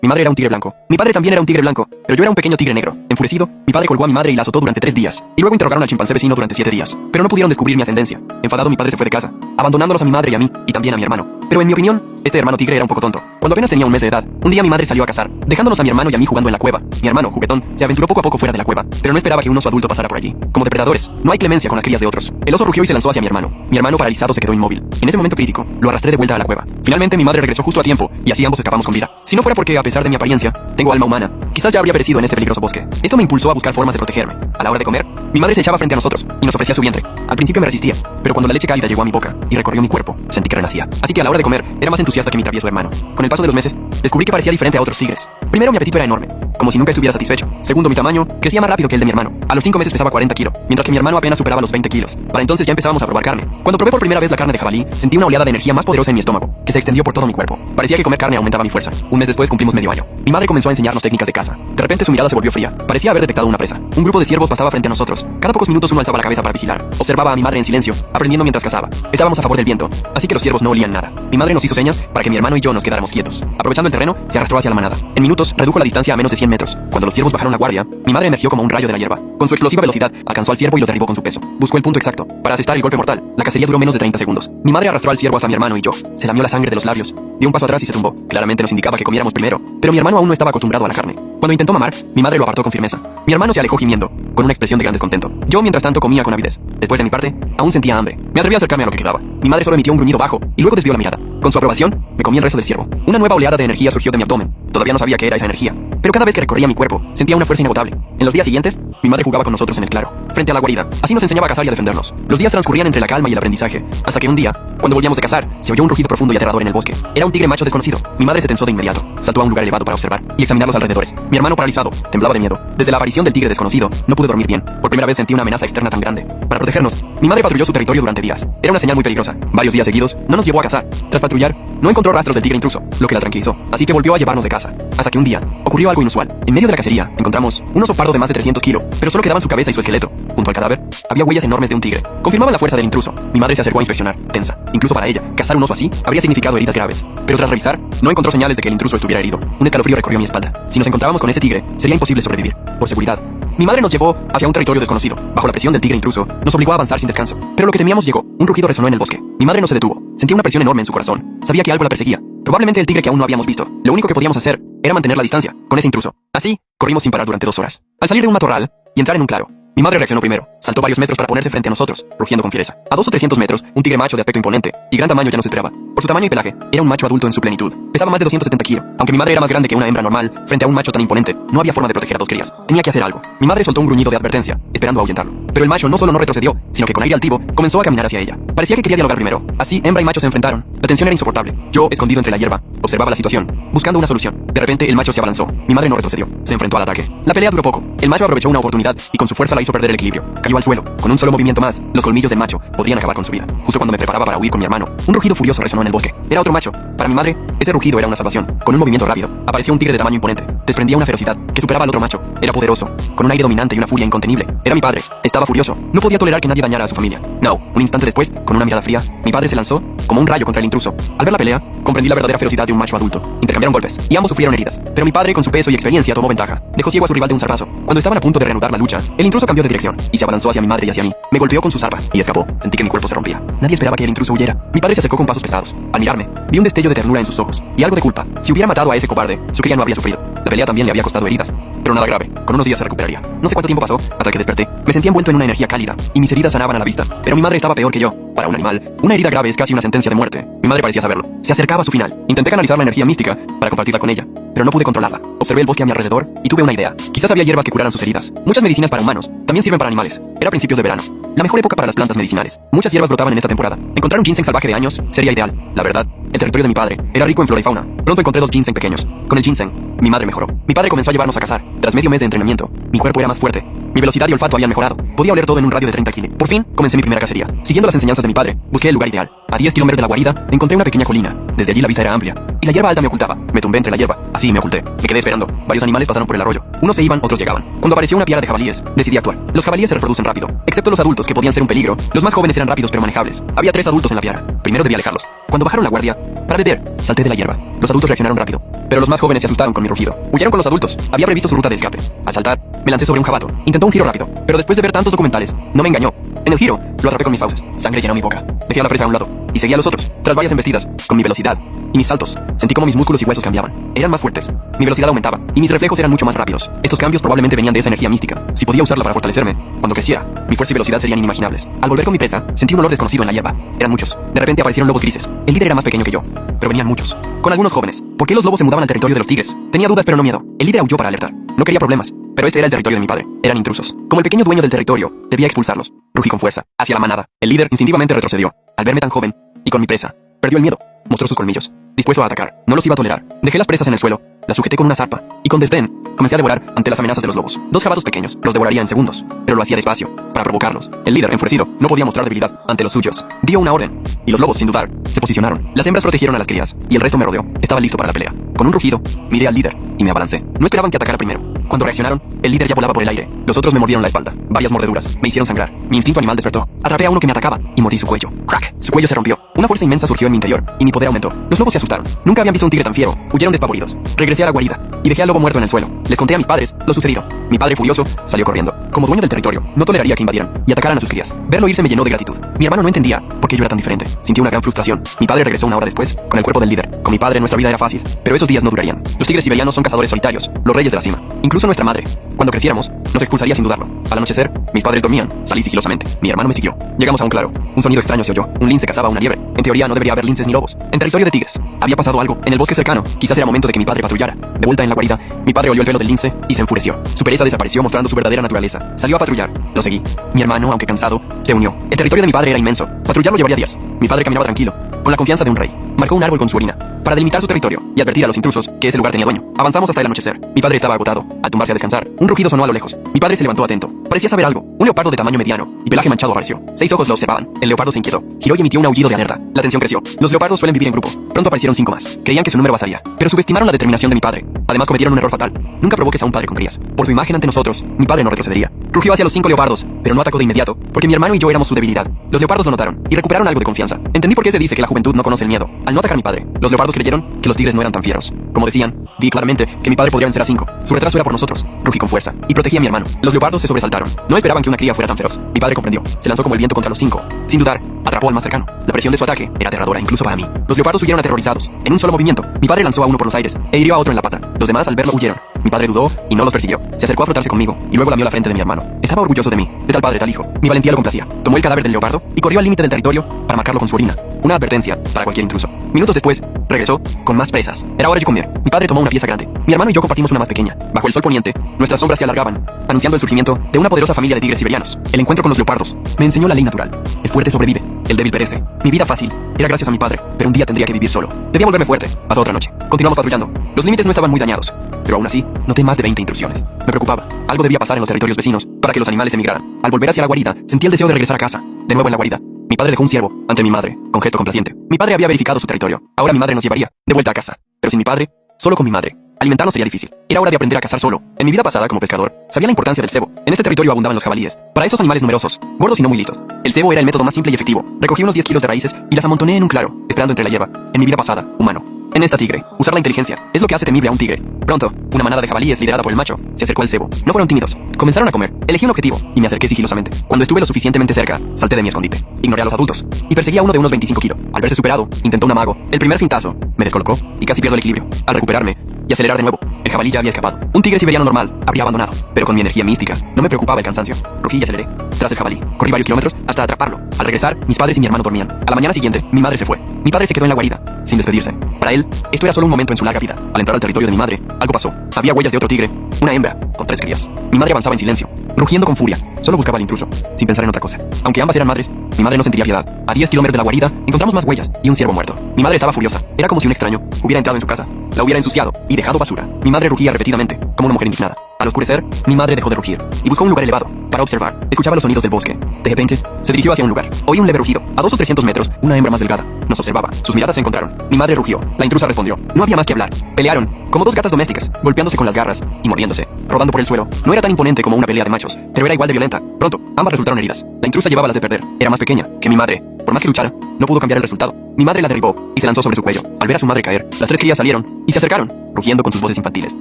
Mi madre era un tigre blanco. Mi padre también era un tigre blanco, pero yo era un pequeño tigre negro. Enfurecido, mi padre colgó a mi madre y la azotó durante 3 días. Y luego interrogaron al chimpancé vecino durante 7 días. Pero no pudieron descubrir mi ascendencia. Enfadado, mi padre se fue de casa, abandonándonos a mi madre y a mí, y también a mi hermano. Pero en mi opinión, este hermano tigre era un poco tonto. Cuando apenas tenía un mes de edad, un día mi madre salió a cazar, dejándonos a mi hermano y a mí jugando en la cueva. Mi hermano, juguetón, se aventuró poco a poco fuera de la cueva, pero no esperaba que un oso adulto pasara por allí. Como depredadores, no hay clemencia con las crías de otros. El oso rugió y se lanzó hacia mi hermano. Mi hermano, paralizado, se quedó inmóvil. En ese momento crítico, lo arrastré de vuelta a la cueva. Finalmente mi madre regresó justo a tiempo, y así ambos escapamos con vida. Si no fuera porque, a pesar de mi apariencia, tengo alma humana, quizás ya habría perecido en este peligroso bosque. Esto me impulsó a buscar formas de protegerme. A la hora de comer, mi madre se echaba frente a nosotros y nos ofrecía su vientre. Al principio me resistía, pero cuando la leche cálida llegó a mi boca y recorrió mi cuerpo, sentí que renacía. Así que a la hora de comer, era más entusiasta que mi travieso hermano. Con el paso de los meses, descubrí que parecía diferente a otros tigres. Primero, mi apetito era enorme, como si nunca estuviera satisfecho. Segundo, mi tamaño crecía más rápido que el de mi hermano. A los 5 meses pesaba 40 kilos, mientras que mi hermano apenas superaba los 20 kilos. Para entonces ya empezábamos a probar carne. Cuando probé por primera vez la carne de jabalí, sentí una oleada de energía más poderosa en mi estómago, que se extendió por todo mi cuerpo. Parecía que comer carne aumentaba mi fuerza. Un mes después cumplimos medio año. Mi madre comenzó a enseñarnos técnicas de caza. De repente su mirada se volvió fría. Parecía haber detectado una presa. Un grupo de ciervos pasaba frente a nosotros. Cada pocos minutos uno alzaba la cabeza para vigilar. Observaba a mi madre en silencio, aprendiendo mientras cazaba. Estábamos a favor del viento, así que los ciervos no olían nada. Mi madre nos hizo señas para que mi hermano y yo nos quedáramos quietos. Aprovechando el terreno, se arrastró hacia la manada. En minutos, redujo la distancia a menos de 100 metros. Cuando los ciervos bajaron la guardia, mi madre emergió como un rayo de la hierba. Con su explosiva velocidad, alcanzó al ciervo y lo derribó con su peso. Buscó el punto exacto para asestar el golpe mortal. La cacería duró menos de 30 segundos. Mi madre arrastró al ciervo hasta mi hermano y yo. Se lamió la sangre de los labios. Dio un paso atrás y se tumbó. Claramente nos indicaba que comiéramos primero, pero mi hermano aún no estaba acostumbrado a la carne. Cuando intentó mamar, mi madre lo apartó con firmeza. Mi hermano se alejó gimiendo, con una expresión de gran descontento. Yo, mientras tanto, comía con avidez. Después de mi parte, aún sentía hambre. Me atreví a acercarme a lo que quedaba. Mi madre solo emitió un gruñido bajo y luego desvió la mirada. Con su aprobación, me comí el resto del ciervo. Una nueva oleada de energía surgió de mi abdomen. Todavía no sabía qué era esa energía, pero cada vez que recorría mi cuerpo, sentía una fuerza inagotable. En los días siguientes, mi madre jugaba con nosotros en el claro, frente a la guarida. Así nos enseñaba a cazar y a defendernos. Los días transcurrían entre la calma y el aprendizaje, hasta que un día, cuando volvíamos de cazar, se oyó un rugido profundo y aterrador en el bosque. Era un tigre macho desconocido. Mi madre se tensó de inmediato. Saltó a un lugar elevado para observar y examinar los alrededores. Mi hermano, paralizado, temblaba de miedo. Desde la aparición del tigre desconocido, no pude dormir bien. Por primera vez sentí una amenaza externa tan grande. Para protegernos, mi madre patrulló su territorio durante días. Era una señal muy peligrosa. Varios días seguidos, no nos llevó a cazar. Tras patrullar, no encontró rastros del tigre intruso, lo que la tranquilizó. Así que volvió a llevarnos de caza. Hasta que un día, ocurrió algo inusual. En medio de la cacería, encontramos un oso pardo de más de 300 kilos, pero solo quedaban su cabeza y su esqueleto. Junto al cadáver, había huellas enormes de un tigre. Confirmaban la fuerza del intruso. Mi madre se acercó a inspeccionar, tensa. Incluso para ella, cazar un oso así habría significado heridas graves. Pero tras revisar, no encontró señales de que el intruso estuviera herido. Un escalofrío recorrió mi espalda. Si nos encontrábamos con ese tigre, sería imposible sobrevivir. Por seguridad, mi madre nos llevó hacia un territorio desconocido. Bajo la presión del tigre intruso, nos obligó a avanzar sin descanso. Pero lo que temíamos llegó. Un rugido resonó en el bosque. Mi madre no se detuvo. Sentía una presión enorme en su corazón. Sabía que algo la perseguía. Probablemente el tigre que aún no habíamos visto. Lo único que podíamos hacer era mantener la distancia con ese intruso. Así, corrimos sin parar durante 2 horas. Al salir de un matorral y entrar en un claro, mi madre reaccionó primero. Saltó varios metros para ponerse frente a nosotros, rugiendo con fiereza. A 200 o 300 metros, un tigre macho de aspecto imponente y gran tamaño ya nos esperaba. Por su tamaño y pelaje, era un macho adulto en su plenitud. Pesaba más de 270 kilos. Aunque mi madre era más grande que una hembra normal, frente a un macho tan imponente, no había forma de proteger a 2 crías. Tenía que hacer algo. Mi madre soltó un gruñido de advertencia, esperando ahuyentarlo. Pero el macho no solo no retrocedió, sino que con aire altivo comenzó a caminar hacia ella. Parecía que quería dialogar primero. Así, hembra y macho se enfrentaron. La tensión era insoportable. Yo, escondido entre la hierba, observaba la situación, buscando una solución. De repente, el macho se abalanzó. Mi madre no retrocedió. Se enfrentó al ataque. La pelea duró poco. El macho aprovechó una oportunidad y con su fuerza la hizo perder el equilibrio. Cayó al suelo. Con un solo movimiento más, los colmillos del macho podrían acabar con su vida. Justo cuando me preparaba para huir con mi hermano, un rugido furioso resonó en el bosque. Era otro macho. Para mi madre, ese rugido era una salvación. Con un movimiento rápido, apareció un tigre de tamaño imponente. Desprendía una ferocidad que superaba al otro macho. Era poderoso, con un aire dominante y una furia incontenible. Era mi padre. Estaba furioso. No podía tolerar que nadie dañara a su familia. No. Un instante después, con una mirada fría, mi padre se lanzó como un rayo contra el intruso. Al ver la pelea, comprendí la verdadera ferocidad de un macho adulto. Intercambiaron golpes y ambos sufrieron heridas. Pero mi padre, con su peso y experiencia, tomó ventaja. Dejó ciego a su rival de un zarpazo. Cuando estaban a punto de reanudar la lucha, el intruso cambió de dirección y se abalanzó hacia mi madre y hacia mí. Me golpeó con su zarpa y escapó. Sentí que mi cuerpo se rompía. Nadie esperaba que el intruso huyera. Mi padre se acercó con pasos pesados. Al mirarme, vi un destello de ternura en sus ojos y algo de culpa. Si hubiera matado a ese cobarde, su cría no habría sufrido. La pelea también le había costado heridas, pero nada grave. Con unos días se recuperaría. No sé cuánto tiempo pasó hasta que desperté. Me sentía envuelto en una energía cálida y mis heridas sanaban a la vista. Pero mi madre estaba peor que yo. Para un animal, una herida grave es casi una sentencia de muerte. Mi madre parecía saberlo. Se acercaba a su final. Intenté canalizar la energía mística para compartirla con ella, pero no pude controlarla. Observé el bosque a mi alrededor y tuve una idea. Quizás había hierbas que curaran sus heridas. Muchas medicinas para humanos también sirven para animales. Era principios de verano, la mejor época para las plantas medicinales. Muchas hierbas brotaban en esta temporada. Encontrar un ginseng salvaje de años sería ideal. La verdad, el territorio de mi padre era rico en flora y fauna. Pronto encontré 2 ginseng pequeños. Con el ginseng, mi madre mejoró. Mi padre comenzó a llevarnos a cazar. Tras medio mes de entrenamiento, mi cuerpo era más fuerte. Mi velocidad y olfato habían mejorado. Podía oler todo en un radio de 30 kilos. Por fin, comencé mi primera cacería. Siguiendo las enseñanzas de mi padre, busqué el lugar ideal. A 10 kilómetros de la guarida, encontré una pequeña colina. Desde allí la vista era amplia, y la hierba alta me ocultaba. Me tumbé entre la hierba, así me oculté. Me quedé esperando. Varios animales pasaron por el arroyo. Unos se iban, otros llegaban. Cuando apareció una piara de jabalíes, decidí actuar. Los jabalíes se reproducen rápido, excepto los adultos que podían ser un peligro. Los más jóvenes eran rápidos pero manejables. Había 3 adultos en la piara. Primero debí alejarlos. Cuando bajaron la guardia, para beber, salté de la hierba. Los adultos reaccionaron rápido, pero los más jóvenes se asustaron con mi rugido. Huyeron con los adultos. Había previsto su ruta de escape. Al saltar, me lancé sobre un jabato. Intentó un giro rápido, pero después de ver tantos documentales, no me engañó. En el giro, lo atrapé con mis fauces. Sangre llenó mi boca. Dejé a la presa a un lado y seguí a los otros. Tras varias embestidas, con mi velocidad y mis saltos, sentí como mis músculos y huesos cambiaban. Eran más fuertes. Mi velocidad aumentaba y mis reflejos eran mucho más rápidos. Estos cambios probablemente venían de esa energía mística. Si podía usarla para fortalecerme, cuando creciera, mi fuerza y velocidad serían inimaginables. Al volver con mi presa, sentí un olor desconocido en la hierba. Eran muchos. De repente aparecieron lobos grises. El líder era más pequeño que yo, pero venían muchos. Con algunos jóvenes. ¿Por qué los lobos se mudaban al territorio de los tigres? Tenía dudas pero no miedo. El líder aulló para alertar. No quería problemas, pero este era el territorio de mi padre. Eran intrusos. Como el pequeño dueño del territorio, debía expulsarlos. Rugí con fuerza, hacia la manada. El líder instintivamente retrocedió. Al verme tan joven, y con mi presa, perdió el miedo. Mostró sus colmillos, dispuesto a atacar. No los iba a tolerar. Dejé las presas en el suelo, las sujeté con una zarpa, y con desdén, comencé a devorar ante las amenazas de los lobos. 2 jabatos pequeños, los devoraría en segundos, pero lo hacía despacio, para provocarlos. El líder, enfurecido, no podía mostrar debilidad ante los suyos. Dio una orden, y los lobos, sin dudar, se posicionaron. Las hembras protegieron a las crías, y el resto me rodeó. Estaba listo para la pelea. Con un rugido, miré al líder, y me abalancé. No esperaban que atacara primero. Cuando reaccionaron, el líder ya volaba por el aire. Los otros me mordieron la espalda. Varias mordeduras me hicieron sangrar. Mi instinto animal despertó. Atrapé a uno que me atacaba y mordí su cuello. ¡Crack! Su cuello se rompió. Una fuerza inmensa surgió en mi interior y mi poder aumentó. Los lobos se asustaron. Nunca habían visto un tigre tan fiero. Huyeron despavoridos. Regresé a la guarida y dejé al lobo muerto en el suelo. Les conté a mis padres lo sucedido. Mi padre, furioso, salió corriendo. Como dueño del territorio, no toleraría que invadieran y atacaran a sus crías. Verlo irse me llenó de gratitud. Mi hermano no entendía por qué yo era tan diferente. Sintió una gran frustración. Mi padre regresó una hora después con el cuerpo del líder. Con mi padre nuestra vida era fácil, pero esos días no durarían. Los tigres siberianos son cazadores solitarios, los reyes de la cima. Incluso nuestra madre, cuando creciéramos, nos expulsaría sin dudarlo. Al anochecer, mis padres dormían. Salí sigilosamente. Mi hermano me siguió. Llegamos a un claro. Un sonido extraño se oyó. Un lince cazaba a una liebre. En teoría no debería haber linces ni lobos. En territorio de tigres. Había pasado algo en el bosque cercano. Quizás era momento de que mi padre patrullara. De vuelta en la guarida, mi padre olió el pelo del lince y se enfureció. Su pereza desapareció mostrando su verdadera naturaleza. Salió a patrullar. Lo seguí. Mi hermano, aunque cansado, se unió. El territorio de mi padre era inmenso. Patrullarlo llevaría días. Mi padre caminaba tranquilo, con la confianza de un rey. Marcó un árbol con su orina para delimitar su territorio y advertir a los intrusos que ese lugar tenía dueño. Avanzamos hasta el anochecer. Mi padre estaba agotado. Al tumbarse a descansar, un rugido sonó a lo lejos. Mi padre se levantó atento. Parecía saber algo. Un leopardo de tamaño mediano y pelaje manchado apareció. 6 ojos lo observaban. El leopardo se inquietó. Giró y emitió un aullido de alerta. La tensión creció. Los leopardos suelen vivir en grupo. Pronto aparecieron 5 más. Creían que su número bastaría, pero subestimaron la determinación de mi padre. Además cometieron un error fatal. Nunca provoques a un padre con crías. Por su imagen ante nosotros, mi padre no retrocedería. Rugió hacia los 5 leopardos, pero no atacó de inmediato, porque mi hermano y yo éramos su debilidad. Los leopardos lo notaron y recuperaron algo de confianza. Entendí por qué se dice que la juventud no conoce el miedo. Al no atacar a mi padre, los leopardos creyeron que los tigres no eran tan fieros. Como decían, vi claramente que mi padre podría vencer a 5. Su retraso era por nosotros. Rugí con fuerza y protegí a mi hermano. Los leopardos se sobresaltaron. No esperaban que una cría fuera tan feroz. Mi padre comprendió. Se lanzó como el viento contra los 5. Sin dudar, atrapó al más cercano. La presión de su ataque era aterradora incluso para mí. Los leopardos huyeron aterrorizados. En un solo movimiento, mi padre lanzó a uno por los aires e hirió a otro en la pata. Los demás al verlo huyeron. Mi padre dudó y no los persiguió. Se acercó a frotarse conmigo y luego lamió la frente de mi hermano. Estaba orgulloso de mí, de tal padre, tal hijo. Mi valentía lo complacía. Tomó el cadáver del leopardo y corrió al límite del territorio para marcarlo con su orina. Una advertencia para cualquier intruso. Minutos después, regresó con más presas. Era hora de comer. Mi padre tomó una pieza grande. Mi hermano y yo compartimos una más pequeña. Bajo el sol poniente, nuestras sombras se alargaban, anunciando el surgimiento de una poderosa familia de tigres siberianos. El encuentro con los leopardos me enseñó la ley natural. El fuerte sobrevive, el débil perece. Mi vida fácil era gracias a mi padre, pero un día tendría que vivir solo. Debía volverme fuerte. Pasó otra noche. Continuamos patrullando. Los límites no estaban muy dañados, pero aún así, noté más de 20 intrusiones. Me preocupaba. Algo debía pasar en los territorios vecinos para que los animales emigraran. Al volver hacia la guarida, sentí el deseo de regresar a casa. De nuevo en la guarida, mi padre dejó un ciervo ante mi madre, con gesto complaciente. Mi padre había verificado su territorio. Ahora mi madre nos llevaría de vuelta a casa. Pero sin mi padre, solo con mi madre. Alimentarnos sería difícil. Era hora de aprender a cazar solo. En mi vida pasada como pescador, sabía la importancia del cebo. En este territorio abundaban los jabalíes. Para estos animales numerosos, gordos y no muy listos, el cebo era el método más simple y efectivo. Recogí unos 10 kilos de raíces y las amontoné en un claro, esperando entre la hierba. En mi vida pasada, humano. En esta tigre, usar la inteligencia es lo que hace temible a un tigre. Pronto, una manada de jabalíes liderada por el macho se acercó al cebo. No fueron tímidos. Comenzaron a comer. Elegí un objetivo y me acerqué sigilosamente. Cuando estuve lo suficientemente cerca, salté de mi escondite. Ignoré a los adultos y perseguí a uno de unos 25 kilos. Al verse superado, intentó un amago. El primer fintazo me descolocó y casi pierdo el equilibrio. Al recuperarme y acelerar de nuevo, el jabalí ya había escapado. Un tigre siberiano normal habría abandonado, pero con mi energía mística no me preocupaba el cansancio. Rugí y aceleré tras el jabalí. Corrí varios kilómetros hasta atraparlo. Al regresar, mis padres y mi hermano dormían. A la mañana siguiente, mi madre se fue. Mi padre se quedó en la guarida, sin despedirse. Para él, esto era solo un momento en su larga vida. Al entrar al territorio de mi madre, algo pasó. Había huellas de otro tigre, una hembra, con 3 crías. Mi madre avanzaba en silencio, rugiendo con furia. Solo buscaba al intruso, sin pensar en otra cosa. Aunque ambas eran madres, Mi madre no sentiría piedad. A 10 kilómetros de la guarida, encontramos más huellas y un ciervo muerto. Mi madre estaba furiosa. Era como si un extraño hubiera entrado en su casa, la hubiera ensuciado y dejado basura. Mi madre rugía repetidamente, como una mujer indignada. Al oscurecer, mi madre dejó de rugir y buscó un lugar elevado para observar. Escuchaba los sonidos del bosque. De repente, se dirigió hacia un lugar. Oí un leve rugido. A 200 o 300 metros, una hembra más delgada nos observaba. Sus miradas se encontraron. Mi madre rugió. La intrusa respondió. No había más que hablar. Pelearon, como dos gatas domésticas, golpeándose con las garras y mordiéndose, rodando por el suelo. No era tan imponente como una pelea de machos, pero era igual de violenta. Pronto, ambas resultaron heridas. La intrusa llevaba las de perder. Era más pequeña que mi madre. Por más que luchara, no pudo cambiar el resultado. Mi madre la derribó y se lanzó sobre su cuello. Al ver a su madre caer, las tres crías salieron y se acercaron, rugiendo con sus voces infantiles,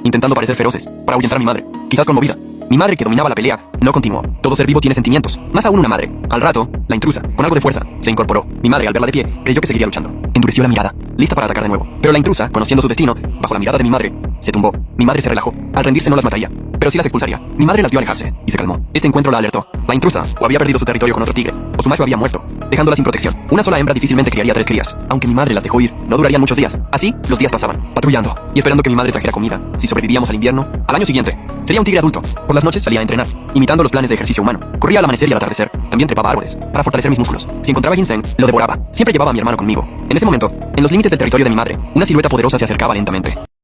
intentando parecer feroces, para ahuyentar a mi madre, quizás conmovida. Mi madre, que dominaba la pelea, no continuó. Todo ser vivo tiene sentimientos, más aún una madre. Al rato, la intrusa, con algo de fuerza, se incorporó. Mi madre, al verla de pie, creyó que seguiría luchando. Endureció la mirada, lista para atacar de nuevo. Pero la intrusa, conociendo su destino, bajo la mirada de mi madre, se tumbó. Mi madre se relajó. Al rendirse no las mataría, pero sí las expulsaría. Mi madre las vio alejarse y se calmó. Este encuentro la alertó. La intrusa o había perdido su territorio con otro tigre, o su macho había muerto, dejándola sin protección. Una sola hembra difícilmente criaría 3 crías. Aunque mi madre las dejó ir, no durarían muchos días. Así, los días pasaban, patrullando y esperando que mi madre trajera comida. Si sobrevivíamos al invierno, al año siguiente, sería un tigre adulto. Por las noches salía a entrenar, imitando los planes de ejercicio humano. Corría al amanecer y al atardecer. También trepaba árboles, para fortalecer mis músculos. Si encontraba ginseng, lo devoraba. Siempre llevaba a mi hermano conmigo. En ese momento, en los límites del territorio de mi madre, una silueta poderosa se acercaba lentamente.